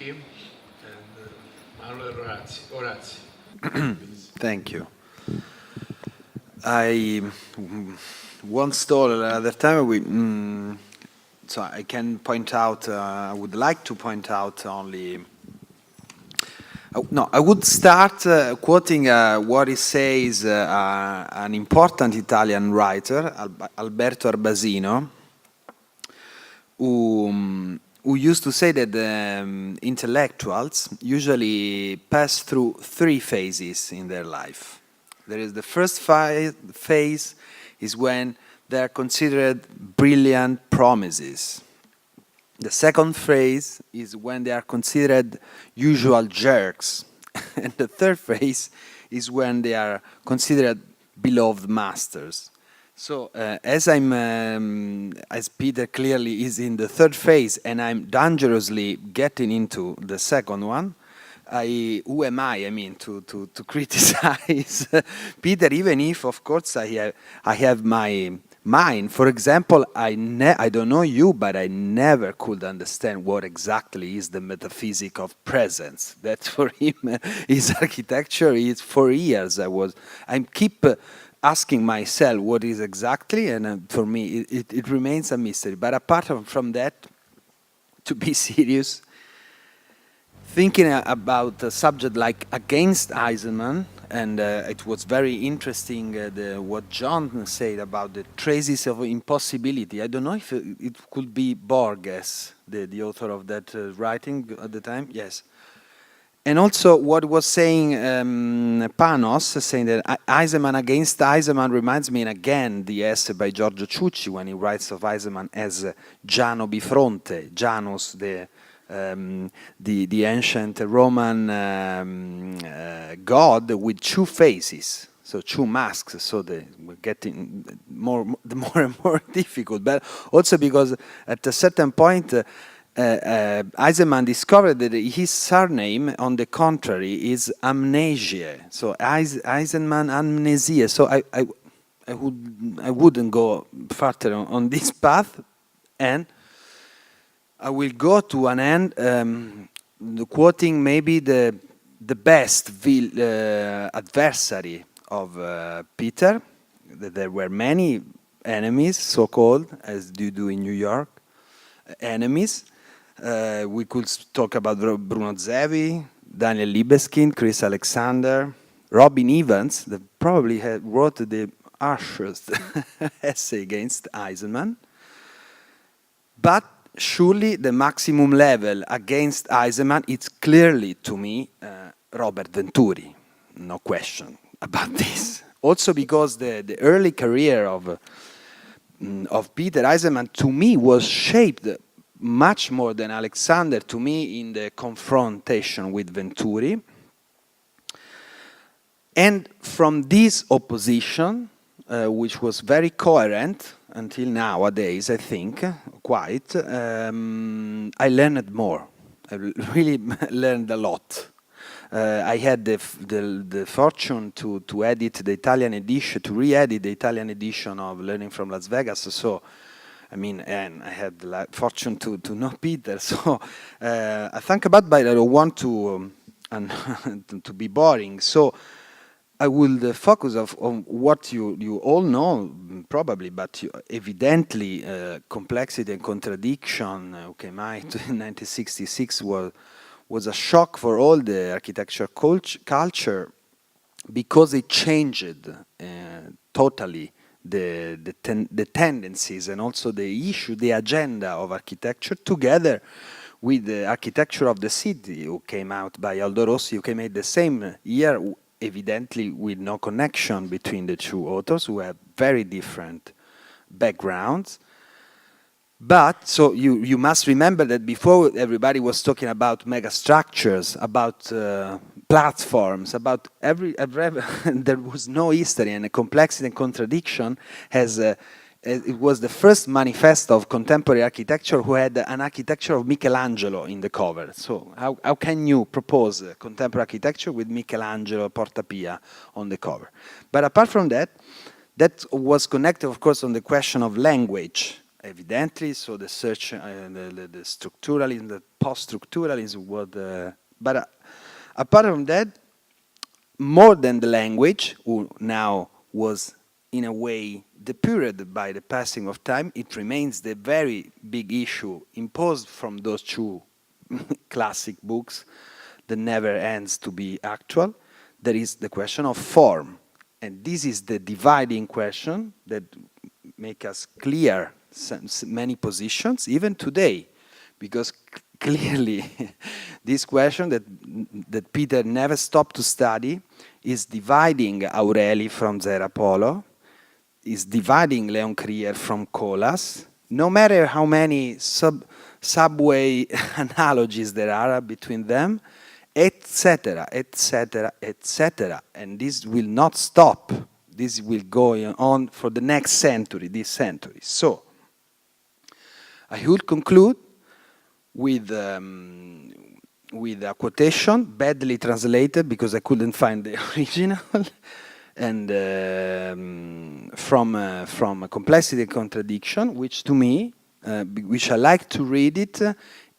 him, and Manuel Orazi. Thank you. I once told another time so I can point out. I would like to point out only. No, I would start quoting what he says an important Italian writer, Alberto Arbasino, who used to say that intellectuals usually pass through three phases in their life. There is the first phase is when they are considered brilliant promises. The second phase is when they are considered usual jerks. And the third phase is when they are considered beloved masters. So as Peter clearly is in the third phase and I'm dangerously getting into the second one, who am I mean, to criticize Peter, even if, of course, I have my mind. For example, I don't know you, but I never could understand what exactly is the metaphysic of presence. That for him is architecture. Is for years I keep asking myself what is exactly, and for me it remains a mystery. But apart from that, to be serious, thinking about a subject like Against Eisenman, and it was very interesting what John said about the traces of impossibility. I don't know if it could be Borges, the author of that writing at the time. Yes. And also what was saying Panos, saying that Eisenman Against Eisenman reminds me, and again, the essay by Giorgio Ciucci when he writes of Eisenman as Giano Bifronte, Janus, the ancient Roman god with two faces, so two masks. So we're getting more and more difficult. But also because at a certain point, Eisenman discovered that his surname, on the contrary, is Amnesia. So Eisenman Amnesia. So I wouldn't go further on this path, and I will go to an end quoting maybe the best adversary of Peter. There were many enemies, so-called, as you do in New York, enemies. We could talk about Bruno Zevi, Daniel Libeskind, Chris Alexander, Robin Evans, that probably wrote the harshest essay against Eisenman. But surely the maximum level against Eisenman, it's clearly, to me, Robert Venturi. No question about this. Also because the early career of Peter Eisenman, to me, was shaped much more than Alexander, to me, in the confrontation with Venturi. And from this opposition, which was very coherent until nowadays, I think, quite, I learned more. I really learned a lot. I had the fortune to edit the Italian edition, to re-edit the Italian edition of Learning from Las Vegas. So, I mean, and I had the fortune to know Peter. So I think about, but I don't want to be boring. So I will focus on what you all know, probably, but evidently complexity and contradiction came out in 1966 was a shock for all the architecture culture, because it changed totally the tendencies and also the issue, the agenda of architecture, together with the architecture of the city, who came out by Aldo Rossi, who came out the same year, evidently with no connection between the two authors, who have very different backgrounds. But, so you must remember that before everybody was talking about megastructures, about platforms, about there was no history, and the complexity and contradiction it was the first manifesto of contemporary architecture who had an architecture of Michelangelo in the cover. So how can you propose contemporary architecture with Michelangelo Porta Pia on the cover? But apart from that, that was connected, of course, on the question of language. evidently, so the search, the structuralism, the post-structuralism, but apart from that, more than the language, who now was in a way depured by the passing of time, it remains the very big issue imposed from those two classic books that never ends to be actual. There is the question of form. And this is the dividing question that make us clear many positions, even today, because clearly this question that Peter never stopped to study is dividing Aureli from Zerapolo, is dividing Leon Krier from Colas, no matter how many subway analogies there are between them, etc., etc., etc. And this will not stop. This will go on for the next century, this century. So, I will conclude with a quotation, badly translated because I couldn't find the original, and from Complexity and Contradiction, which to me, which I like to read it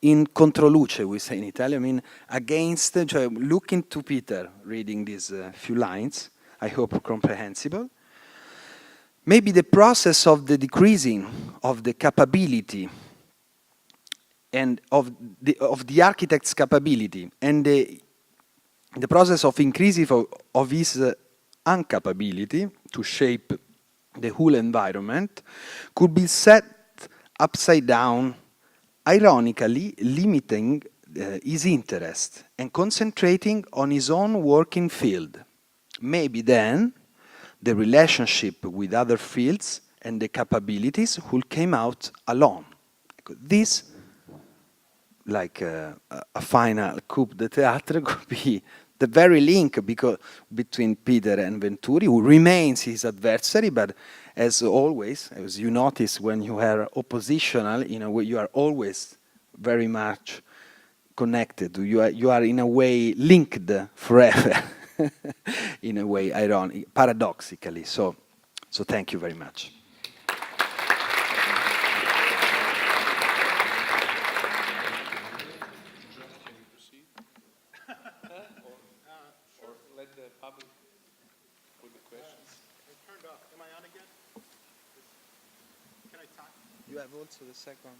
in controluce, we say in Italian, I mean against, looking to Peter, reading these few lines, I hope comprehensible. Maybe the process of the decreasing of the capability and of the architect's capability and the process of increasing of his incapability to shape the whole environment could be set upside down, ironically limiting his interest and concentrating on his own working field. Maybe then the relationship with other fields and the capabilities will come out alone. This, like a final coup de théâtre, could be the very link between Peter and Venturi, who remains his adversary, but as always, as you notice when you are oppositional, in a way you are always very much connected. You are in a way linked forever, in a way ironic, paradoxically. So thank you very much. You have also the second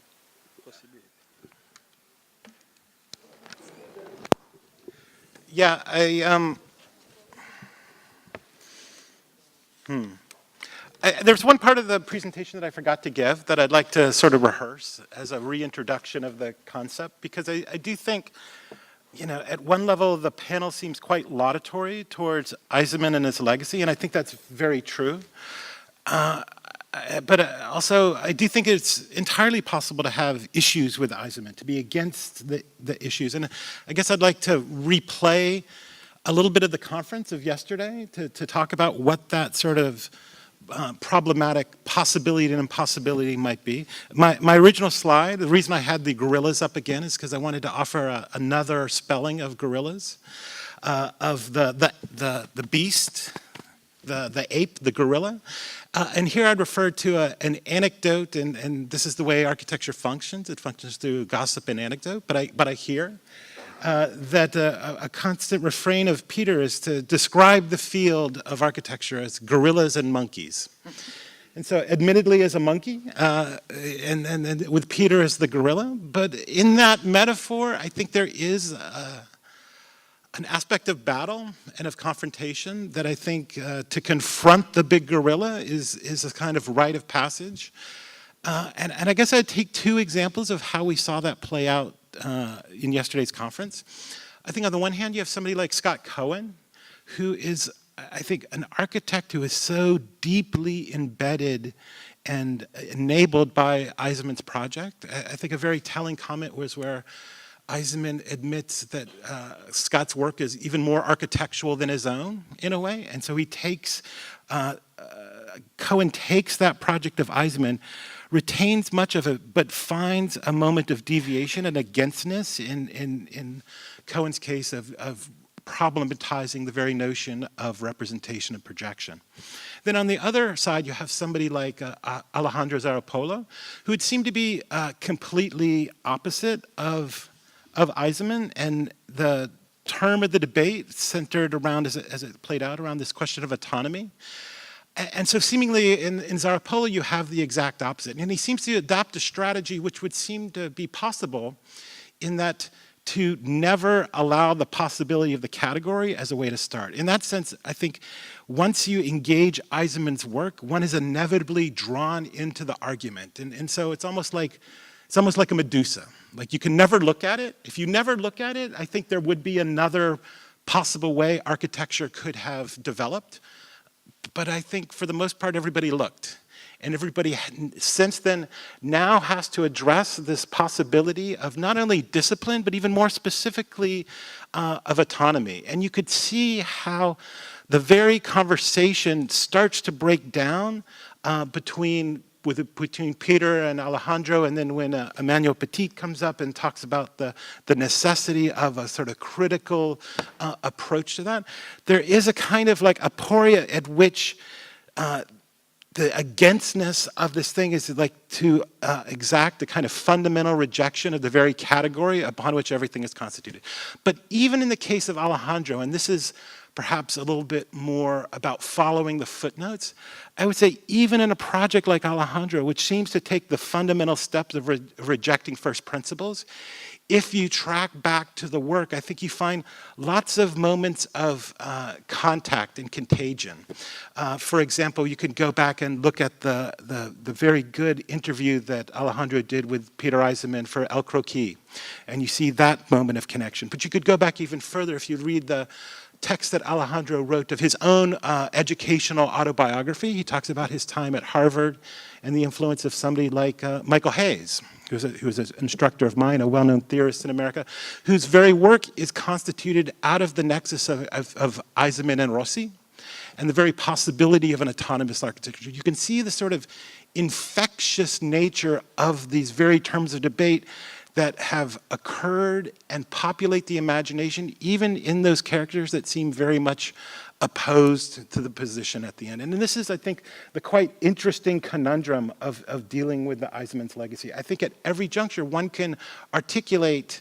possibility. Yeah, there's one part of the presentation that I forgot to give that I'd like to sort of rehearse as a reintroduction of the concept, because I do think, at one level the panel seems quite laudatory towards Eisenman and his legacy, and I think that's very true. But also, I do think it's entirely possible to have issues with Eisenman, to be against the issues. And I guess I'd like to replay a little bit of the conference of yesterday to talk about what that sort of problematic possibility and impossibility might be. My original slide, the reason I had the gorillas up again is because I wanted to offer another spelling of gorillas, of the beast, the ape, the gorilla. And here I'd refer to an anecdote, and this is the way architecture functions. It functions through gossip and anecdote, but I hear that a constant refrain of Peter is to describe the field of architecture as gorillas and monkeys. And so admittedly as a monkey, and with Peter as the gorilla, but in that metaphor, I think there is an aspect of battle and of confrontation that I think to confront the big gorilla is a kind of rite of passage. And I guess I'd take two examples of how we saw that play out in yesterday's conference. I think on the one hand, you have somebody like Scott Cohen, who is, I think, an architect who is so deeply embedded and enabled by Eisenman's project. I think a very telling comment was where Eisenman admits that Scott's work is even more architectural than his own, in a way. And so he takes, Cohen takes that project of Eisenman, retains much of it, but finds a moment of deviation and againstness in Cohen's case of problematizing the very notion of representation and projection. Then on the other side, you have somebody like Alejandro Zaropolo, who would seem to be completely opposite of Eisenman, and the term of the debate centered around, as it played out, around this question of autonomy. And so seemingly in Zaropolo, you have the exact opposite. And he seems to adopt a strategy which would seem to be possible in that to never allow the possibility of the category as a way to start. In that sense, I think once you engage Eisenman's work, one is inevitably drawn into the argument. And so it's almost like a Medusa. Like you can never look at it. If you never look at it, I think there would be another possible way architecture could have developed. But I think for the most part, everybody looked. And everybody, since then, now has to address this possibility of not only discipline, but even more specifically of autonomy. And you could see how the very conversation starts to break down between Peter and Alejandro, and then when Emmanuel Petit comes up and talks about the necessity of a sort of critical approach to that, there is a kind of like aporia at which the againstness of this thing is like to exact a kind of fundamental rejection of the very category upon which everything is constituted. But even in the case of Alejandro, and this is perhaps a little bit more about following the footnotes, I would say even in a project like Alejandro, which seems to take the fundamental steps of rejecting first principles, if you track back to the work, I think you find lots of moments of contact and contagion. For example, you can go back and look at the very good interview that Alejandro did with Peter Eisenman for El Croquis, and you see that moment of connection. But you could go back even further if you read the text that Alejandro wrote of his own educational autobiography. He talks about his time at Harvard and the influence of somebody like Michael Hayes, who was an instructor of mine, a well-known theorist in America, whose very work is constituted out of the nexus of Eisenman and Rossi, and the very possibility of an autonomous architecture. You can see the sort of infectious nature of these very terms of debate that have occurred and populate the imagination, even in those characters that seem very much opposed to the position at the end. And this is, I think, the quite interesting conundrum of dealing with the Eisenman's legacy. I think at every juncture, one can articulate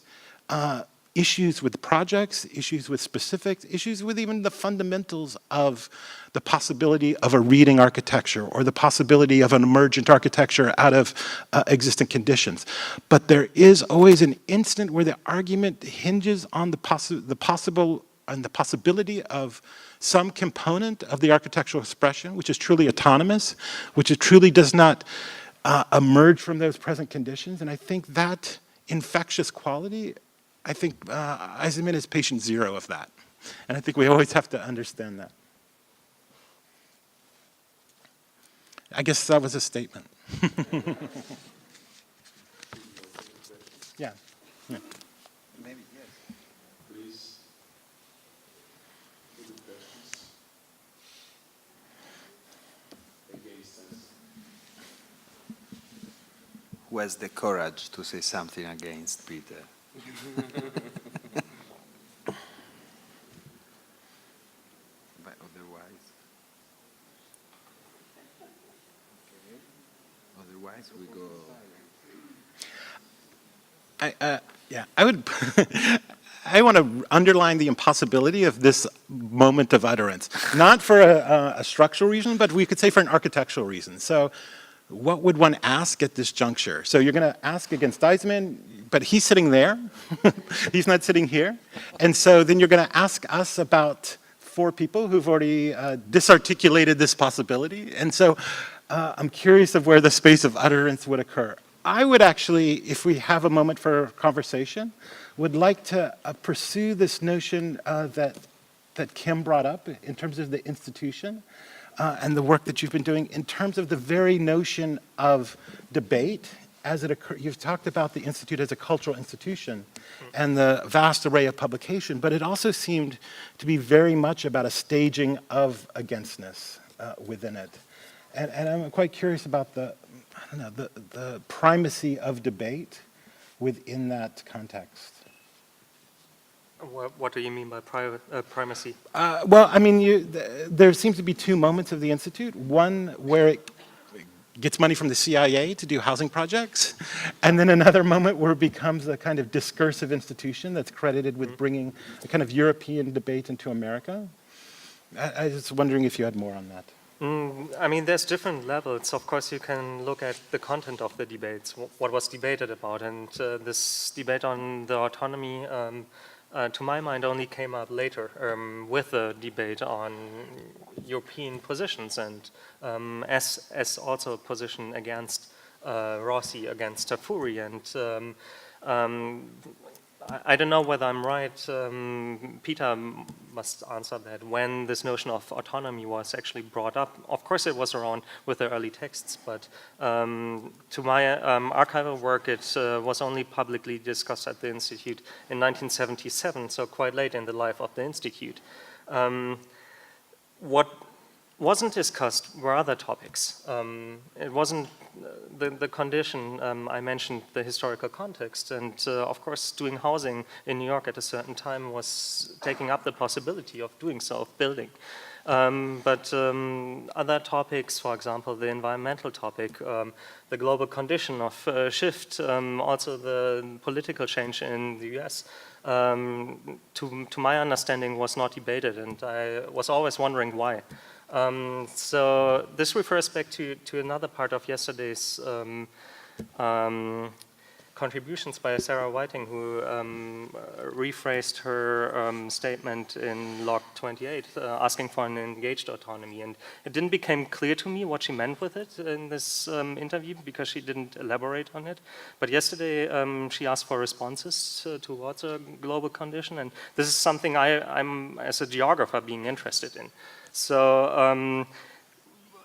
issues with projects, issues with specifics, issues with even the fundamentals of the possibility of a reading architecture or the possibility of an emergent architecture out of existing conditions. But there is always an instant where the argument hinges on the possibility of some component of the architectural expression, which is truly autonomous, which it truly does not emerge from those present conditions. And I think that infectious quality, I think Eisenman is patient zero of that. And I think we always have to understand that. I guess that was a statement. Yeah. Yeah. Maybe, yes. Please. Any questions? Against us. Who has the courage to say something against Peter? But otherwise we go. I would. I want to underline the impossibility of this moment of utterance, not for a structural reason, but we could say for an architectural reason. So, what would one ask at this juncture? So you're going to ask against Eisenman, but he's sitting there. He's not sitting here. And so then you're going to ask us about four people who've already disarticulated this possibility. And so I'm curious of where the space of utterance would occur. I would actually, if we have a moment for conversation, would like to pursue this notion that Kim brought up in terms of the institution. And the work that you've been doing in terms of the very notion of debate as it occurs. You've talked about the Institute as a cultural institution and the vast array of publication, but it also seemed to be very much about a staging of againstness within it. And I'm quite curious about the primacy of debate within that context. What do you mean by primacy? Well, I mean, there seems to be two moments of the Institute. One where it gets money from the CIA to do housing projects, and then another moment where it becomes a kind of discursive institution that's credited with bringing a kind of European debate into America. I was wondering if you had more on that. I mean, there's different levels. Of course, you can look at the content of the debates, what was debated about, and this debate on the autonomy, to my mind, only came up later with the debate on European positions and as also a position against Rossi, against Tafuri, and I don't know whether I'm right. Peter must answer that. When this notion of autonomy was actually brought up, of course it was around with the early texts, but to my archival work, it was only publicly discussed at the Institute in 1977, so quite late in the life of the Institute. What wasn't discussed were other topics. It wasn't the condition. I mentioned the historical context, and of course doing housing in New York at a certain time was taking up the possibility of doing so, of building. But other topics, for example, the environmental topic, the global condition of shift, also the political change in the US, to my understanding was not debated, and I was always wondering why. So this refers back to another part of yesterday's contributions by Sarah Whiting, who rephrased her statement in log 28, asking for an engaged autonomy. And it didn't become clear to me what she meant with it in this interview, because she didn't elaborate on it. But yesterday she asked for responses towards a global condition, and this is something I'm, as a geographer, being interested in. So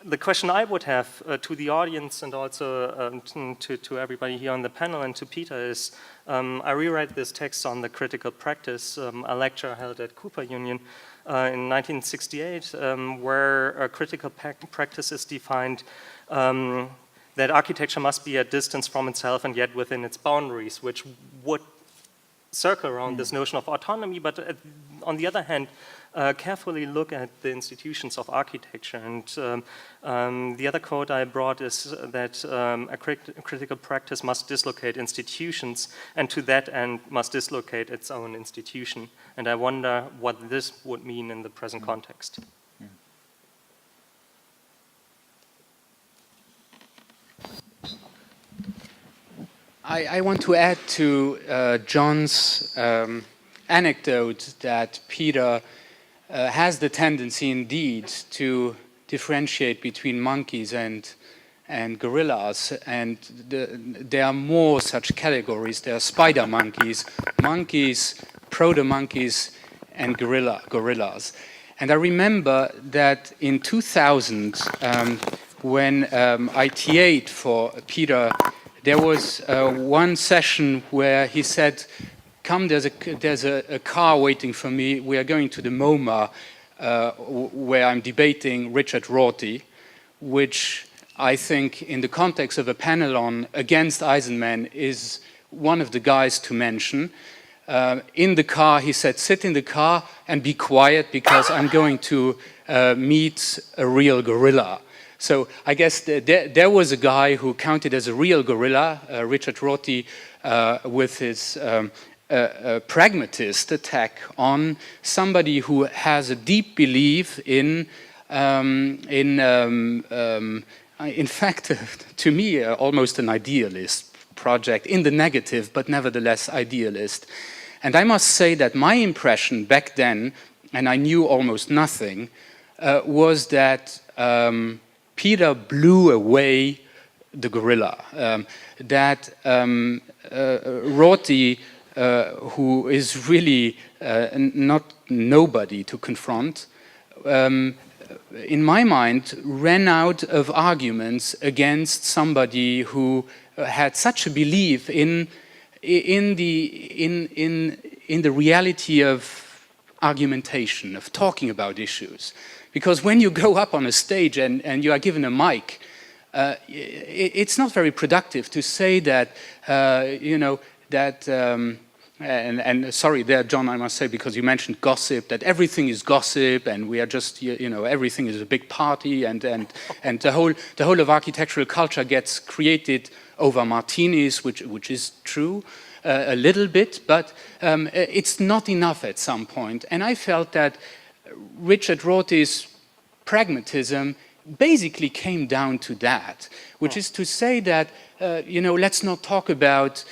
the question I would have to the audience and also to everybody here on the panel and to Peter is, I reread this text on the critical practice, a lecture held at Cooper Union in 1968, where a critical practice is defined that architecture must be at distance from itself and yet within its boundaries, which would circle around this notion of autonomy, but on the other hand, carefully look at the institutions of architecture. And the other quote I brought is that a critical practice must dislocate institutions, and to that end must dislocate its own institution. And I wonder what this would mean in the present context. I want to add to John's anecdote that Peter has the tendency indeed to differentiate between monkeys and gorillas, and there are more such categories. There are spider monkeys, proto-monkeys, and gorillas. And I remember that in 2000, when I TA'd for Peter, there was one session where he said, "Come, there's a car waiting for me. We are going to the MoMA, where I'm debating Richard Rorty," which I think, in the context of a panel on against Eisenman, is one of the guys to mention. In the car, he said, "Sit in the car and be quiet because I'm going to meet a real gorilla." So I guess there was a guy who counted as a real gorilla, Richard Rorty, with his pragmatist attack on somebody who has a deep belief in fact, to me, almost an idealist project, in the negative, but nevertheless idealist. And I must say that my impression back then, and I knew almost nothing, was that Peter blew away the gorilla. That Rorty, who is really not nobody to confront, in my mind, ran out of arguments against somebody who had such a belief in the reality of argumentation, of talking about issues. Because when you go up on a stage and you are given a mic, it's not very productive to say that, and sorry there, John, I must say, because you mentioned gossip, that everything is gossip, and we are just, you know, everything is a big party, and the whole of architectural culture gets created over martinis, which is true a little bit, but it's not enough at some point. And I felt that Richard Rorty's pragmatism basically came down to that, which is to say that, you know, let's not talk about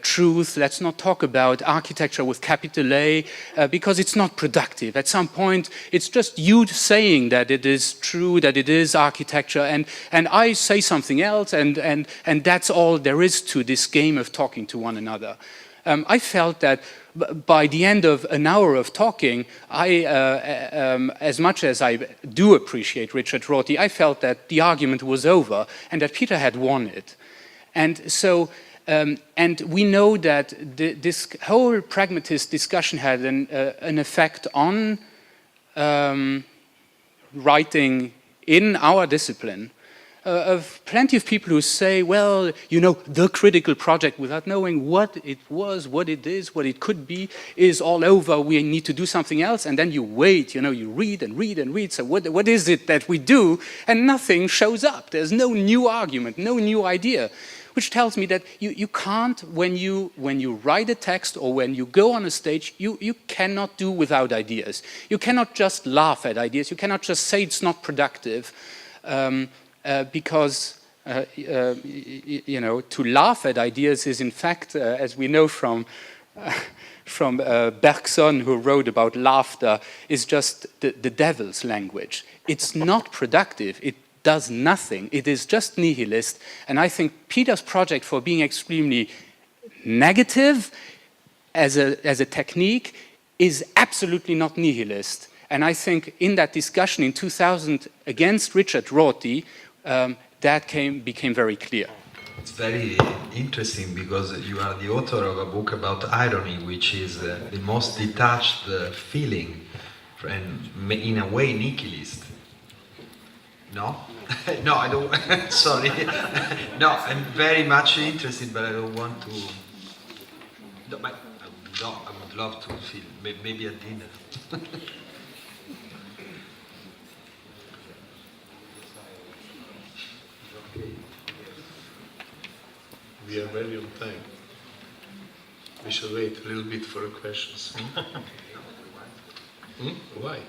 truth, let's not talk about architecture with capital A, because it's not productive. At some point, it's just you saying that it is true, that it is architecture, and I say something else, and that's all there is to this game of talking to one another. I felt that by the end of an hour of talking, as much as I do appreciate Richard Rorty, I felt that the argument was over and that Peter had won it. And so, and we know that this whole pragmatist discussion had an effect on writing in our discipline, of plenty of people who say, well, you know, the critical project, without knowing what it was, what it is, what it could be, is all over, we need to do something else, and then you wait, you know, you read and read and read, so what is it that we do, and nothing shows up, there's no new argument, no new idea, which tells me that you can't, when you write a text or when you go on a stage, you cannot do without ideas. You cannot just laugh at ideas, you cannot just say it's not productive, because you know, to laugh at ideas is in fact, as we know from Bergson, who wrote about laughter, is just the devil's language. It's not productive, it does nothing, it is just nihilist, and I think Peter's project, for being extremely negative as a technique, is absolutely not nihilist. And I think in that discussion in 2000 against Richard Rorty, that became very clear. It's very interesting because you are the author of a book about irony, which is the most detached feeling, and in a way nihilist. No? No, I don't, sorry. No, I'm very much interested, but I don't want to, no, I would love to feel, maybe at dinner. We are very on time. We should wait a little bit for the questions. Why?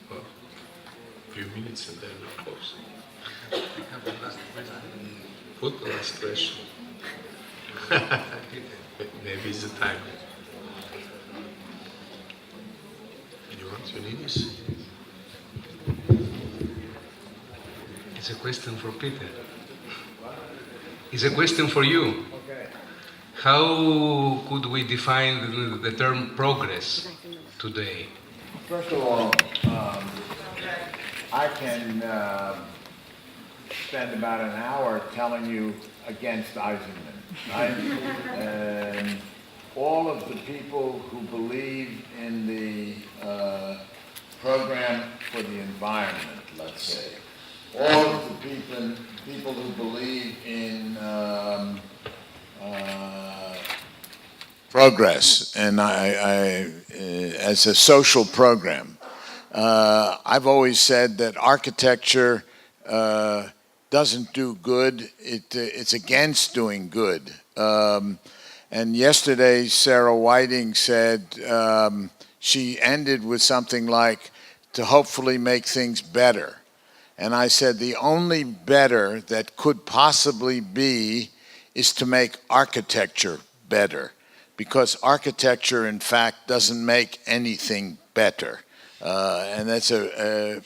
Well, a few minutes and then we'll close. Put the last question. Maybe it's the time. You want? You need this? It's a question for Peter. It's a question for you. How could we define the term progress today? First of all, I can spend about an hour telling you against Eisenman. And all of the people who believe in the program for the environment, let's say, all of the people who believe in progress, and I as a social program. I've always said that architecture doesn't do good, it's against doing good. And yesterday Sarah Whiting said, she ended with something like, to hopefully make things better. And I said the only better that could possibly be is to make architecture better, because architecture in fact doesn't make anything better. And that's a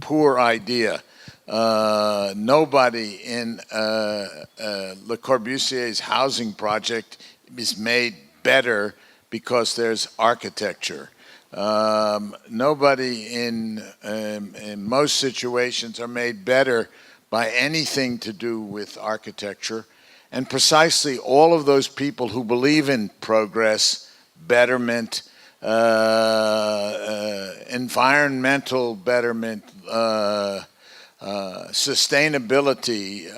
poor idea. Nobody in Le Corbusier's housing project is made better because there's architecture. Nobody in most situations are made better by anything to do with architecture. And precisely all of those people who believe in progress, betterment, environmental betterment, sustainability,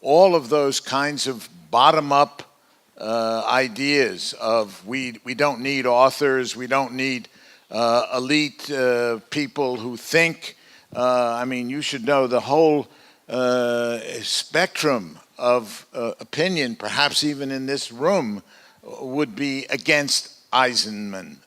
all of those kinds of bottom-up ideas of we don't need authors, we don't need elite people who think. I mean, you should know the whole spectrum of opinion, perhaps even in this room, would be against Eisenman,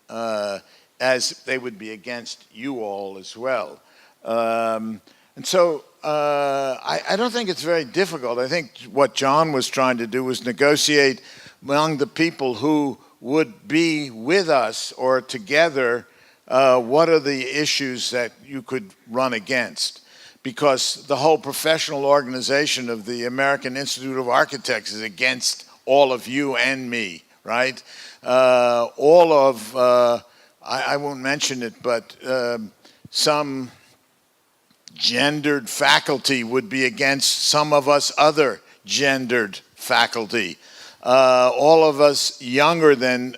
as they would be against you all as well. And so I don't think it's very difficult. I think what John was trying to do was negotiate among the people who would be with us or together, what are the issues that you could run against? Because the whole professional organization of the American Institute of Architects is against all of you and me, right? All of, I won't mention it, but some gendered faculty would be against some of us other gendered faculty. All of us younger than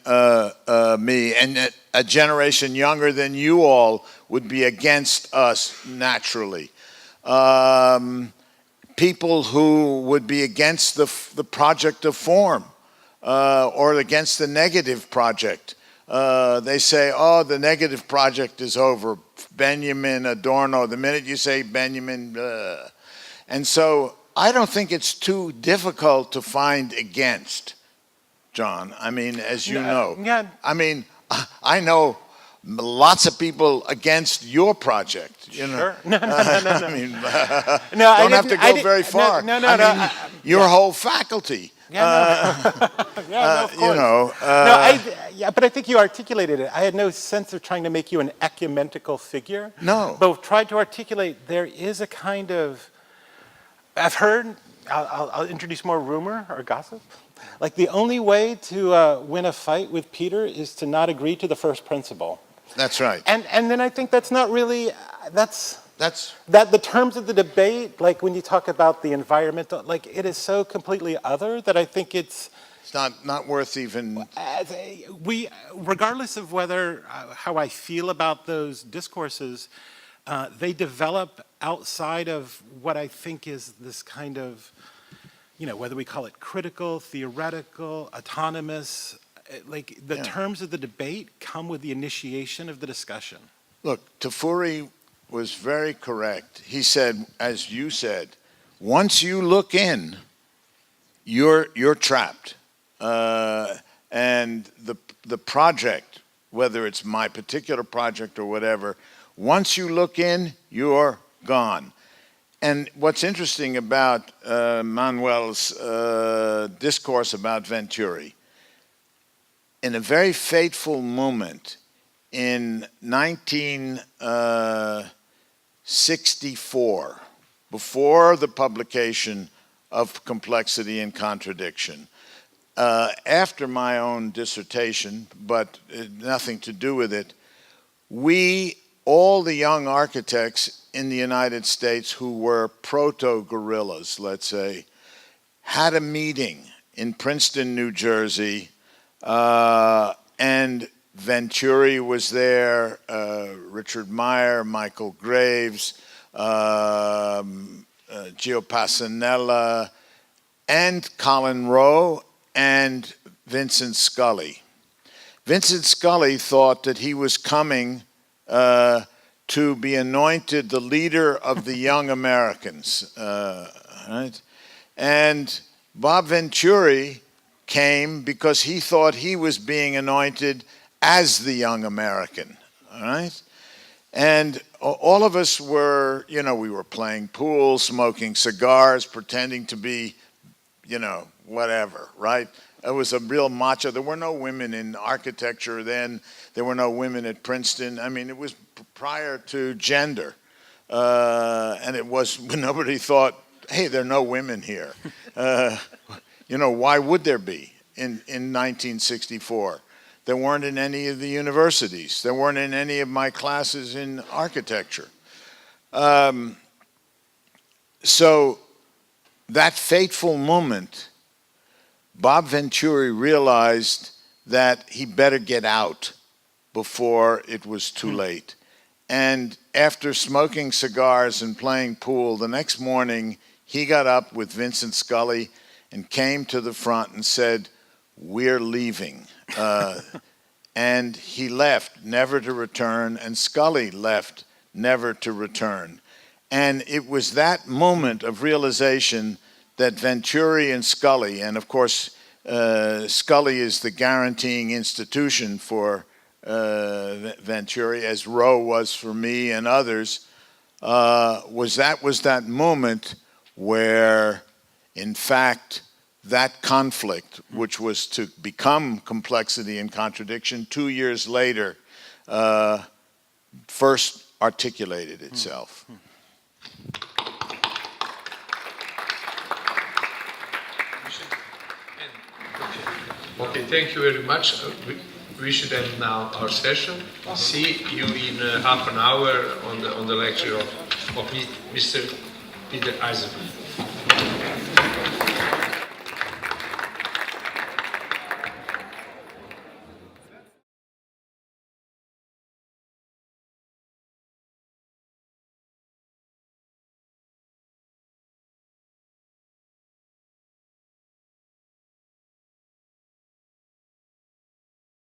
me and a generation younger than you all would be against us naturally. People who would be against the project of form or against the negative project. They say, oh, the negative project is over. Benjamin, Adorno, the minute you say Benjamin, and so I don't think it's too difficult to find against, John. I mean, as you know. Yeah. I mean, I know lots of people against your project. You know? Sure. No. I mean, No, don't have to go very far. No. I mean, your whole faculty. Yeah, no, of course. You know. But I think you articulated it. I had no sense of trying to make you an ecumenical figure. No. But tried to articulate there is a kind of, I've heard, I'll introduce more rumor or gossip. Like the only way to win a fight with Peter is to not agree to the first principle. That's right. And then I think that's not really, That's that the terms of the debate, like when you talk about the environmental, like it is so completely other that I think it's not worth even. Regardless of whether how I feel about those discourses, they develop outside of what I think is this kind of, you know, whether we call it critical, theoretical, autonomous, like the terms of the debate come with the initiation of the discussion. Look, Tafuri was very correct. He said, as you said, once you look in, you're trapped. And the project, whether it's my particular project or whatever, once you look in, you're gone. And what's interesting about Manuel's discourse about Venturi, in a very fateful moment in 1964, before the publication of Complexity and Contradiction, after my own dissertation, but nothing to do with it, all the young architects in the United States who were proto-guerrillas, let's say, had a meeting in Princeton, New Jersey, and Venturi was there, Richard Meyer, Michael Graves, Gio Passanella, and Colin Rowe, and Vincent Scully. Vincent Scully thought that he was coming to be anointed the leader of the young Americans, right? And Bob Venturi came because he thought he was being anointed as the young American, all right? And all of us were, you know, we were playing pool, smoking cigars, pretending to be, you know, whatever, right? It was a real macho. There were no women in architecture then. There were no women at Princeton. I mean, it was prior to gender. And it was, nobody thought, hey, there are no women here. You know, why would there be in 1964? There weren't in any of the universities. There weren't in any of my classes in architecture. So that fateful moment, Bob Venturi realized that he better get out before it was too late. And after smoking cigars and playing pool, the next morning he got up with Vincent Scully and came to the front and said, "We're leaving." And he left, never to return, and Scully left, never to return. And it was that moment of realization that Venturi and Scully, and of course, Scully is the guaranteeing institution for Venturi, as Roe was for me and others, was that moment where, in fact, that conflict, which was to become complexity and contradiction 2 years later, first articulated itself. Okay, thank you very much. We should end now our session. See you in half an hour on the lecture of Mr. Peter Eisenman.